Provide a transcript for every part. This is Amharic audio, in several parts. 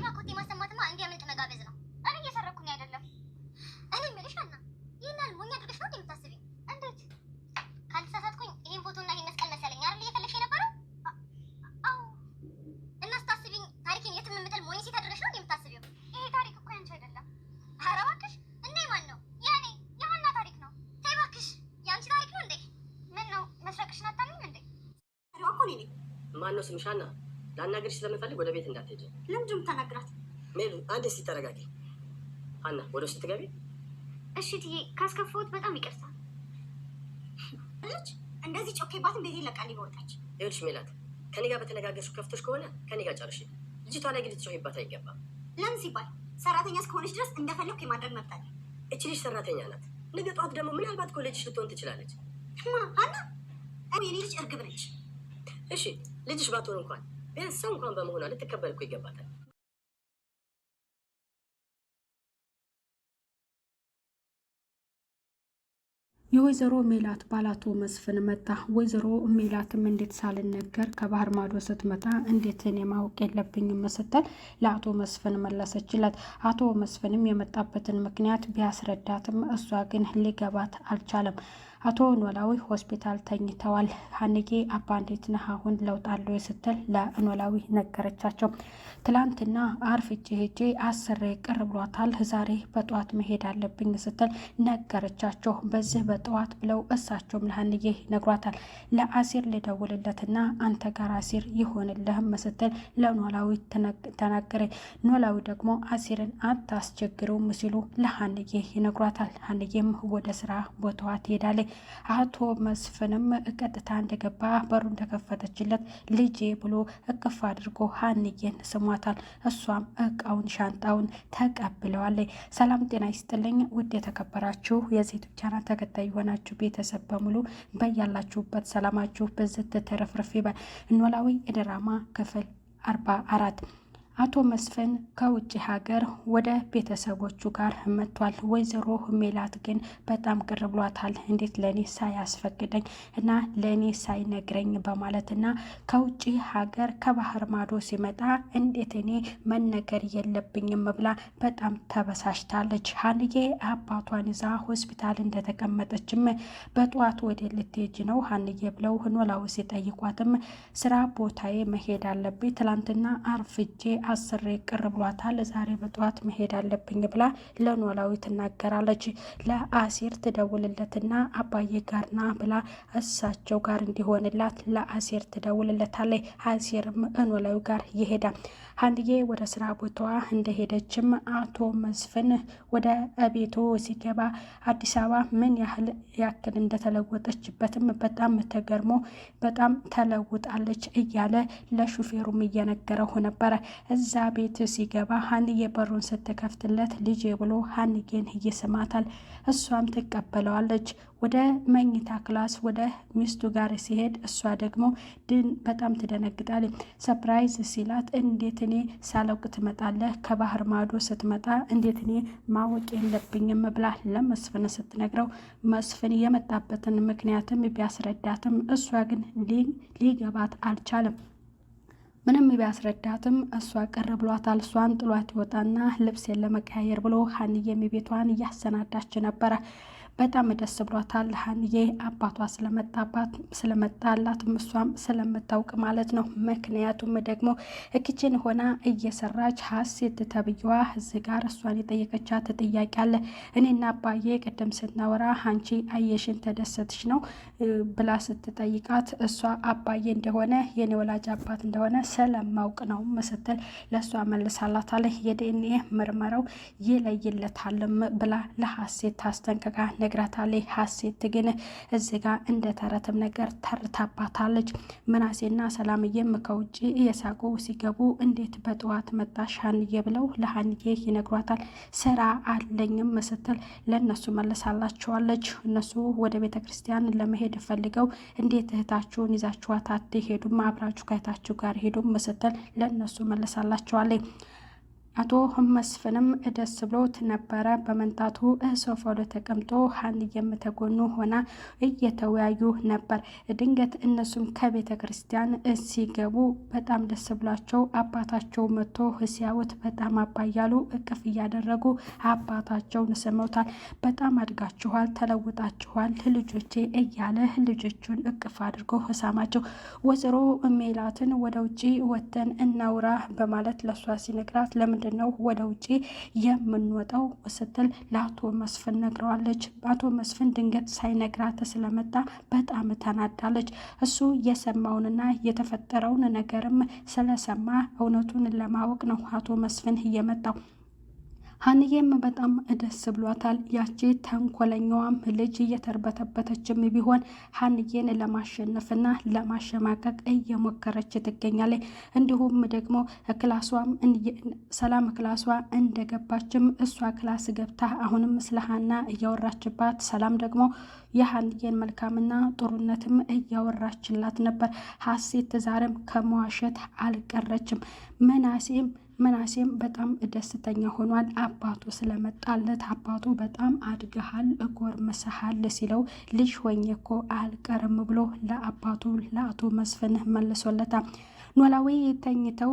ሌባ ኮቴ ማሰማትማ እንዲያመልጥ መጋበዝ ነው። እኔ እየሰረኩኝ አይደለም። እኔ የምልሽ ሀና ይህን ሞኝ አድርገሽ ነው የምታስቢው? እንዴት? ካልተሳሳትኩኝ ይህን ፎቶና ይህን መስቀል መሰለኝ አይደል እየፈለግሽ የነበረው? አዎ። እና ስታስቢኝ ታሪኬን የትም የምጥል ሞኝ ሴት አድርገሽ ነው የምታስቢው? ይሄ ታሪክ እኮ ያንቺ አይደለም። ኧረ እባክሽ እና የማን ነው? ያኔ የሀና ታሪክ ነው። ተይ እባክሽ የአንቺ ታሪክ ነው እንዴ? ምን ነው መስረቅሽን አታምኝም እንዴ? እኮ እኔ ነኝ። ማን ነው ስምሽ? ሀና ላናግርሽ ስለምፈልግ ወደ ቤት እንዳትሄጂ። ለምንድን የምታናግራት? ሜሉ አንዴ እስኪ ተረጋጊ። ሀና ወደ ውስጥ ትገቢ? እሺ ትዬ ካስከፋሁት በጣም ይቅርታ። ልጅ እንደዚህ ጮኬባትን ቤቴን ለቃ ሊወጣች። ይኸውልሽ ሜላት ከኔ ጋር በተነጋገርሽው ከፍቶሽ ከሆነ ከኔ ጋር ጨርሽ። ልጅቷ ላይ ግን ልትጮሂባት አይገባም። ለምን ሲባል ሰራተኛ እስከሆነች ድረስ እንደፈለኩ የማድረግ መብት አለ። እቺ ልጅ ሰራተኛ ናት። ነገ ጠዋት ደግሞ ምናልባት ኮሌጅሽ ልትሆን ትችላለች። ሀና የኔ ልጅ እርግብ ነች። እሺ ልጅሽ ባትሆን እንኳን ቢያንስ ሰው እንኳን በመሆኗ ልትከበር እኮ ይገባታል። የወይዘሮ ሜላት ባላቶ መስፍን መጣ። ወይዘሮ ሜላትም እንዴት ሳልነገር ከባህር ማዶ ስትመጣ እንዴት እኔ ማወቅ የለብኝም ስትል ለአቶ መስፍን መለሰችለት። አቶ መስፍንም የመጣበትን ምክንያት ቢያስረዳትም እሷ ግን ሊገባት አልቻለም። አቶ ኖላዊ ሆስፒታል ተኝተዋል። ሀንዬ አባ እንዴት ነህ አሁን ለውጥ አለው ስትል ለኖላዊ ነገረቻቸው። ትላንትና አርፍጄ ሄጄ አስሬ ቅር ብሏታል፣ ዛሬ በጠዋት መሄድ አለብኝ ስትል ነገረቻቸው። በዚህ በጠዋት ብለው እሳቸውም ለሀንዬ ነግሯታል። ለአሲር ልደውልለትና አንተ ጋር አሲር ይሆንልህም ስትል ለኖላዊ ተናገረ። ኖላዊ ደግሞ አሲርን አታስቸግረውም ሲሉ ለሀንዬ ይነግሯታል። ሀንዬም ወደ ስራ ቦታዋ ትሄዳለች። አቶ መስፍንም ቀጥታ እንደገባ በሩ እንደከፈተችለት ልጄ ብሎ እቅፍ አድርጎ ሀንዬን ስሟታል። እሷም እቃውን ሻንጣውን ተቀብለዋለች። ሰላም ጤና ይስጥልኝ ውድ የተከበራችሁ የዚህ ቻናል ተከታይ የሆናችሁ ቤተሰብ በሙሉ በያላችሁበት ሰላማችሁ በዝት ተረፍርፍ ይበል። ኖላዊ ድራማ ክፍል 44 አቶ መስፍን ከውጭ ሀገር ወደ ቤተሰቦቹ ጋር መጥቷል። ወይዘሮ ሜላት ግን በጣም ቅር ብሏታል። እንዴት ለእኔ ሳያስፈቅደኝ እና ለእኔ ሳይነግረኝ በማለትና ከውጭ ሀገር ከባህር ማዶ ሲመጣ እንዴት እኔ መነገር የለብኝም ብላ በጣም ተበሳሽታለች። ሀንዬ አባቷን ይዛ ሆስፒታል እንደተቀመጠችም በጠዋት ወደ ልትሄጂ ነው ሀንዬ ብለው ኖላዊ ሲጠይቋትም ስራ ቦታዬ መሄድ አለብኝ፣ ትላንትና አርፍጄ አስሬ ቅር ብሏታል፣ ዛሬ በጠዋት መሄድ አለብኝ ብላ ለኖላዊ ትናገራለች። ለአሲር ትደውልለትና አባዬ ጋርና ብላ እሳቸው ጋር እንዲሆንላት ለአሲር ትደውልለታለች። አሲርም ኖላዊ ጋር ይሄዳል። ሀንዬ ወደ ስራ ቦታዋ እንደሄደችም አቶ መስፍን ወደ ቤቱ ሲገባ አዲስ አበባ ምን ያክል እንደተለወጠችበትም በጣም ተገርሞ በጣም ተለውጣለች እያለ ለሹፌሩም እየነገረው ነበረ። እዛ ቤት ሲገባ ሀንዬ በሩን ስትከፍትለት ልጄ ብሎ ሀንዬን ይስማታል። እሷም ትቀበለዋለች። ወደ መኝታ ክላስ ወደ ሚስቱ ጋር ሲሄድ እሷ ደግሞ በጣም ትደነግጣለች። ሰፕራይዝ ሲላት እንዴት እኔ ሳላውቅ ትመጣለህ? ከባህር ማዶ ስትመጣ እንዴት እኔ ማወቅ የለብኝም ብላ ለመስፍን ስትነግረው መስፍን የመጣበትን ምክንያትም ቢያስረዳትም እሷ ግን ሊገባት አልቻለም። ምንም ቢያስረዳትም እሷ ቅር ብሏታል። እሷን ጥሏት ይወጣና ልብሴን ለመቀያየር ብሎ ሀንዬም ቤቷን እያሰናዳች ነበረ። በጣም ደስ ብሏታል። ሀንዬ አባቷ ስለመጣላት እሷም ስለምታውቅ ማለት ነው። ምክንያቱም ደግሞ ኪችን ሆና እየሰራች ሀሴት ተብዬዋ እዚህ ጋር እሷን የጠየቀቻት ጥያቄ አለ። እኔና አባዬ ቅድም ስናወራ አንቺ አየሽን ተደሰትሽ ነው ብላ ስትጠይቃት እሷ አባዬ እንደሆነ የኔ ወላጅ አባት እንደሆነ ስለማውቅ ነው ስትል ለእሷ መልሳላታለች። የዲኤንኤ ምርመራው ይለይለታልም ብላ ለሀሴት ታስጠንቅቃ ነግራታለች። ሀሴት ግን እዚህ ጋር እንደ ተረትም ነገር ተርታባታለች። ምናሴና ሰላምዬም ከውጭ እየሳቁ ሲገቡ እንዴት በጠዋት መጣሽ ሀንዬ ብለው ለሀንዬ ይነግሯታል። ስራ አለኝም ስትል ለእነሱ መልሳላቸዋለች። እነሱ ወደ ቤተ ክርስቲያን ለመሄድ ፈልገው እንዴት እህታችሁን ይዛችኋት አትሄዱም? አብራችሁ ከእህታችሁ ጋር ሄዱም ስትል ለእነሱ መልሳላቸዋለች። አቶ መስፍንም ደስ ብሎት ነበረ በመንጣቱ። ሶፋው ላይ ተቀምጦ ሀንዬም ተጎኑ ሆና እየተወያዩ ነበር። ድንገት እነሱም ከቤተ ክርስቲያን ሲገቡ በጣም ደስ ብሏቸው አባታቸው መጥቶ ሲያዩት በጣም አባያሉ እቅፍ እያደረጉ አባታቸውን ስመውታል። በጣም አድጋችኋል፣ ተለውጣችኋል ልጆቼ እያለ ልጆቹን እቅፍ አድርጎ ሳማቸው። ወይዘሮ ሜላትን ወደ ውጭ ወተን እናውራ በማለት ለሷ ሲነግራት ለምንድን ነው ወደ ውጭ የምንወጣው ስትል ለአቶ መስፍን ነግረዋለች። አቶ መስፍን ድንገት ሳይነግራት ስለመጣ በጣም ተናዳለች። እሱ የሰማውንና የተፈጠረውን ነገርም ስለሰማ እውነቱን ለማወቅ ነው አቶ መስፍን እየመጣው። ሀንዬም በጣም ደስ ብሏታል። ያቺ ተንኮለኛዋም ልጅ እየተርበተበተችም ቢሆን ሀንዬን ለማሸነፍና ለማሸማቀቅ እየሞከረች ትገኛለች። እንዲሁም ደግሞ ክላሷም ሰላም ክላሷ እንደገባችም እሷ ክላስ ገብታ አሁንም ስለ ሀና እያወራችባት፣ ሰላም ደግሞ የሀንዬን መልካምና ጥሩነትም እያወራችላት ነበር። ሀሴት ዛሬም ከመዋሸት አልቀረችም። መናሴም በጣም ደስተኛ ሆኗል። አባቱ ስለመጣለት አባቱ በጣም አድገሃል፣ ጎርምሰሃል ሲለው ልጅ ሆኜ እኮ አልቀርም ብሎ ለአባቱ ለአቶ መስፍን መልሶለታል። ኖላዊ ተኝተው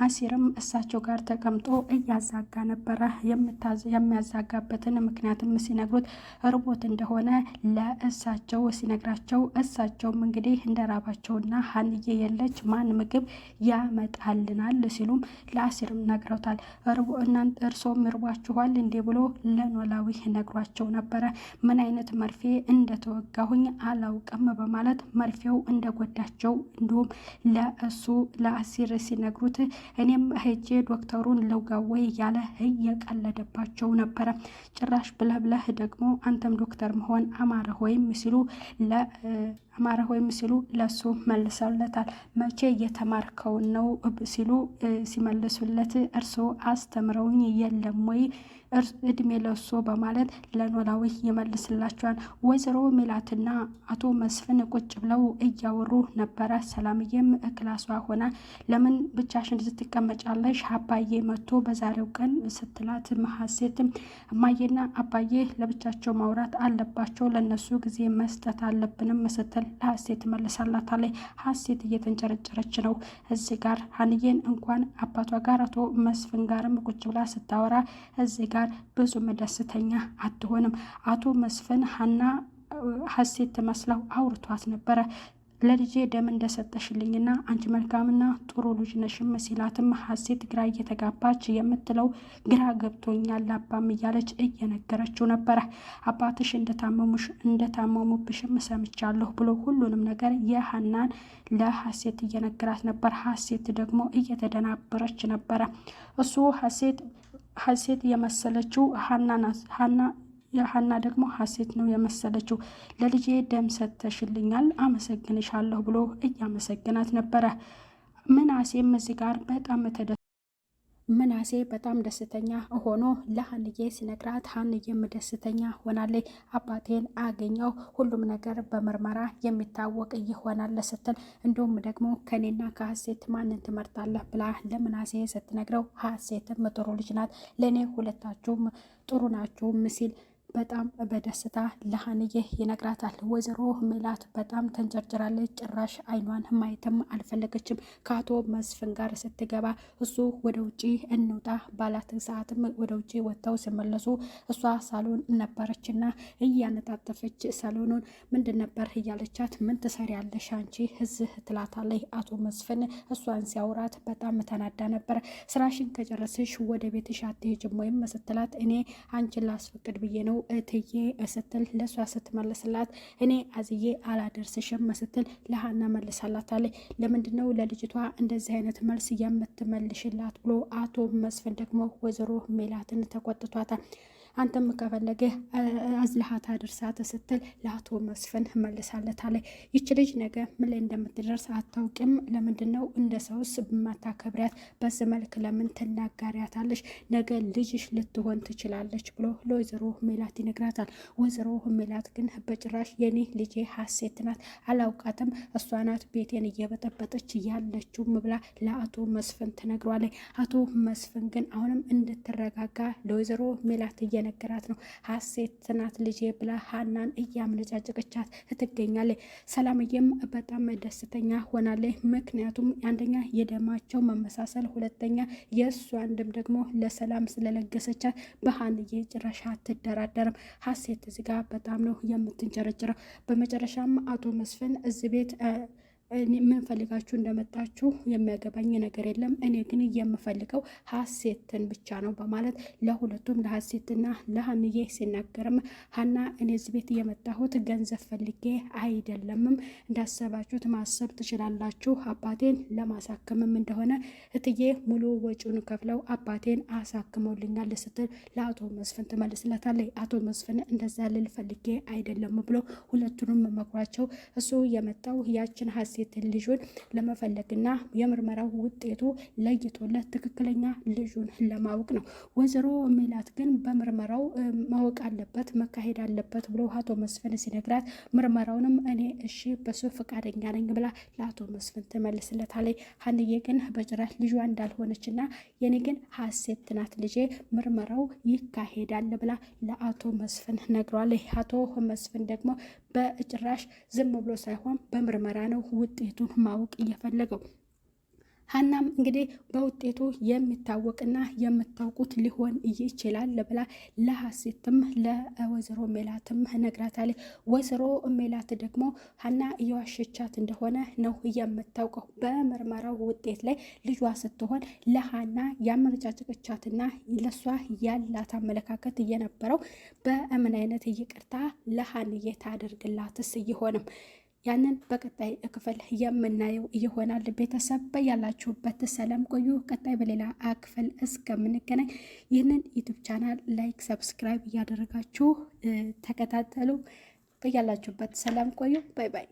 አሲርም እሳቸው ጋር ተቀምጦ እያዛጋ ነበረ። የሚያዛጋበትን ምክንያትም ሲነግሩት ርቦት እንደሆነ ለእሳቸው ሲነግራቸው እሳቸውም እንግዲህ እንደራባቸውና ሀንዬ የለች ማን ምግብ ያመጣልናል ሲሉም ለአሲርም ነግረውታል። እናንተ እርሶም ይርቧችኋል እንዴ ብሎ ለኖላዊ ነግሯቸው ነበረ። ምን አይነት መርፌ እንደተወጋሁኝ አላውቅም በማለት መርፌው እንደጎዳቸው እንዲሁም ለአሲር ሲነግሩት እኔም ሄጄ ዶክተሩን ልውጋወይ እያለ እየቀለደባቸው ነበረ። ጭራሽ ብለህ ደግሞ አንተም ዶክተር መሆን አማረህ ወይም ሲሉ ለሱ መልሰውለታል። መቼ የተማርከውን ነው ሲሉ ሲመልሱለት እርስዎ አስተምረውኝ የለም ወይ እድሜ ለሶ በማለት ለኖላዊ ይመልስላቸዋል። ወይዘሮ ሜላትና አቶ መስፍን ቁጭ ብለው እያወሩ ነበረ። ሰላምዬም ክላሷ ሆና ለምን ብቻሽን ስትቀመጫለሽ አባዬ መጥቶ በዛሬው ቀን ስትላት፣ ሀሴትም እማዬና አባዬ ለብቻቸው ማውራት አለባቸው፣ ለነሱ ጊዜ መስጠት አለብንም ስትል ለሀሴት መልሳላታለች። ሀሴት እየተንጨረጨረች ነው። እዚህ ጋር ሀንዬን እንኳን አባቷ ጋር አቶ መስፍን ጋርም ቁጭ ብላ ስታወራ እዚህ ጋር ብዙም ደስተኛ አትሆንም። አቶ መስፍን ሀሴት መስለው አውርቷት ነበረ። ለልጄ ደም እንደሰጠሽልኝና አንቺ መልካምና ጥሩ ልጅ ነሽም ሲላትም ሀሴት ግራ እየተጋባች የምትለው ግራ ገብቶኛል አባም እያለች እየነገረችው ነበረ። አባትሽ እንደታመሙብሽም ሰምቻለሁ ብሎ ሁሉንም ነገር የሀናን ለሀሴት እየነገራት ነበር። ሀሴት ደግሞ እየተደናበረች ነበረ። እሱ ሀሴት የመሰለችው ሀና ደግሞ ሀሴት ነው የመሰለችው። ለልጄ ደም ሰጥተሽልኛል አመሰግንሻለሁ ብሎ እያመሰገናት ነበረ። ምናሴም እዚህ ጋር ምናሴ በጣም ደስተኛ ሆኖ ለሀንዬ ሲነግራት ሀንዬም ደስተኛ ሆናለች። አባቴን አገኘው ሁሉም ነገር በምርመራ የሚታወቅ ይሆናል ስትል እንዲሁም ደግሞ ከኔና ከሀሴት ማንን ትመርጣለህ ብላ ለምናሴ ስትነግረው ሀሴትም ጥሩ ልጅ ናት፣ ለእኔ ሁለታችሁም ጥሩ ናችሁ ሲል በጣም በደስታ ለሀንዬ ይነግራታል። ወይዘሮ ሜላት በጣም ተንጨርጭራለች። ጭራሽ አይኗን ማየትም አልፈለገችም። ከአቶ መስፍን ጋር ስትገባ እሱ ወደ ውጭ እንውጣ ባላት ሰዓትም ወደ ውጭ ወጥተው ሲመለሱ እሷ ሳሎን ነበረችና እያነጣጠፈች ሳሎኑን ምንድን ነበር እያለቻት ምን ትሰሪያለሽ አንቺ እዚህ ትላታለች። አቶ መስፍን እሷን ሲያውራት በጣም ተናዳ ነበር። ስራሽን ከጨረስሽ ወደ ቤትሽ አትሄጂም ወይም ስትላት እኔ አንቺን ላስፈቅድ ብዬ ነው እትዬ ስትል ለሷ ስትመልስላት እኔ አዝዬ አላደርስሽም ስትል ለሀና መልሳላታለች። ለምንድነው ለልጅቷ እንደዚህ አይነት መልስ የምትመልሽላት ብሎ አቶ መስፍን ደግሞ ወይዘሮ ሜላትን ተቆጥቷታል። አንተም ከፈለገ አዝልሃት አድርሳት ስትል ለአቶ መስፍን መልሳለታለች። ይች ልጅ ነገ ምን ላይ እንደምትደርስ አታውቂም። ለምንድን ነው እንደ ሰውስ በማታከብሪያት በዚህ መልክ ለምን ትናጋሪያታለሽ? ነገ ልጅሽ ልትሆን ትችላለች ብሎ ለወይዘሮ ሜላት ይነግራታል። ወይዘሮ ሜላት ግን በጭራሽ የኔ ልጄ ሀሴት ናት፣ አላውቃትም፣ እሷ ናት ቤቴን እየበጠበጠች ያለችው ብላ ለአቶ መስፍን ትነግሯለች። አቶ መስፍን ግን አሁንም እንድትረጋጋ ለወይዘሮ ሜላት እየነገራት ነው። ሀሴት ናት ልጄ ብላ ሀናን እያመነጫጨቀቻት ትገኛለች። ሰላምዬም በጣም ደስተኛ ሆናለች። ምክንያቱም አንደኛ የደማቸው መመሳሰል፣ ሁለተኛ የእሷ አንድም ደግሞ ለሰላም ስለለገሰቻት በሀንዬ ጭራሽ አትደራደርም። ሀሴት እዚህ ጋር በጣም ነው የምትንጨረጭረው። በመጨረሻም አቶ መስፍን እዚህ ቤት ምን ፈልጋችሁ እንደመጣችሁ የሚያገባኝ ነገር የለም፣ እኔ ግን የምፈልገው ሀሴትን ብቻ ነው በማለት ለሁለቱም ለሀሴትና ለሀንዬ ሲናገርም ሀና እኔ እዚህ ቤት የመጣሁት ገንዘብ ፈልጌ አይደለምም፣ እንዳሰባችሁት ማሰብ ትችላላችሁ፣ አባቴን ለማሳከምም እንደሆነ እትዬ ሙሉ ወጪውን ከፍለው አባቴን አሳክመውልኛል ስትል ለአቶ መስፍን ትመልስለታለች። አቶ መስፍን እንደዛ ልል ፈልጌ አይደለም ብሎ ሁለቱንም መክሯቸው እሱ የመጣው ያችን ሀሴትን ልጁን ለመፈለግና የምርመራው ውጤቱ ለይቶለት ትክክለኛ ልጁን ለማወቅ ነው። ወይዘሮ ሜላት ግን በምርመራው ማወቅ አለበት መካሄድ አለበት ብሎ አቶ መስፍን ሲነግራት ምርመራውንም እኔ እሺ በሱ ፈቃደኛ ነኝ ብላ ለአቶ መስፍን ትመልስለታለች። ሀንዬ ግን በጭራሽ ልጇ እንዳልሆነችና የኔ ግን ሀሴት ናት ልጄ ምርመራው ይካሄዳል ብላ ለአቶ መስፍን ነግሯለች። አቶ መስፍን ደግሞ በጭራሽ ዝም ብሎ ሳይሆን በምርመራ ነው ውጤቱን ማወቅ እየፈለገው። ሀናም እንግዲህ በውጤቱ የሚታወቅና የምታውቁት ሊሆን ይችላል ብላ ለሀሴትም ለወይዘሮ ሜላትም ነግራታለች። ወይዘሮ ሜላት ደግሞ ሀና እየዋሸቻት እንደሆነ ነው የምታውቀው። በምርመራው ውጤት ላይ ልጇ ስትሆን ለሀና ያመነጫጨቀቻትና ለሷ ያላት አመለካከት እየነበረው በምን አይነት ይቅርታ ለሀንዬ ታደርግላትስ ይሆንም ያንን በቀጣይ ክፍል የምናየው ይሆናል። ቤተሰብ በያላችሁበት ሰላም ቆዩ። ቀጣይ በሌላ ክፍል እስከምንገናኝ ይህንን ዩቲዩብ ቻናል ላይክ፣ ሰብስክራይብ እያደረጋችሁ ተከታተሉ። በያላችሁበት ሰላም ቆዩ። ባይ ባይ።